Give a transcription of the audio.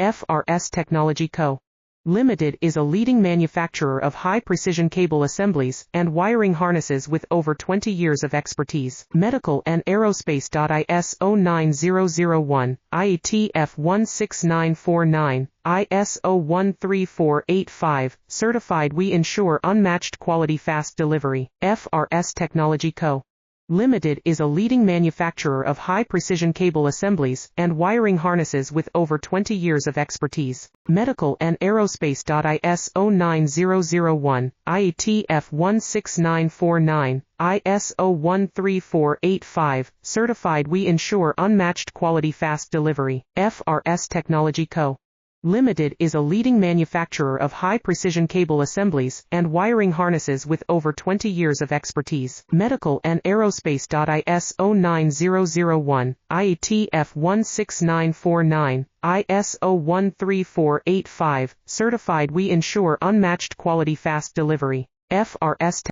FRS Technology Co. Limited is a leading manufacturer of high-precision cable assemblies and wiring harnesses with over 20 years of expertise. Medical and aerospace. ISO 9001, IATF 16949, ISO 13485, certified. We ensure unmatched quality, fast delivery. FRS Technology Co. Limited is a leading manufacturer of high-precision cable assemblies and wiring harnesses with over 20 years of expertise. Medical and aerospace. ISO 9001, IATF 16949, ISO 13485, certified. We ensure unmatched quality, fast delivery. FRS Technology Co. Limited is a leading manufacturer of high-precision cable assemblies and wiring harnesses with over 20 years of expertise. Medical and aerospace. ISO 9001, IATF 16949, ISO 13485, certified. We ensure unmatched quality, fast delivery. FRS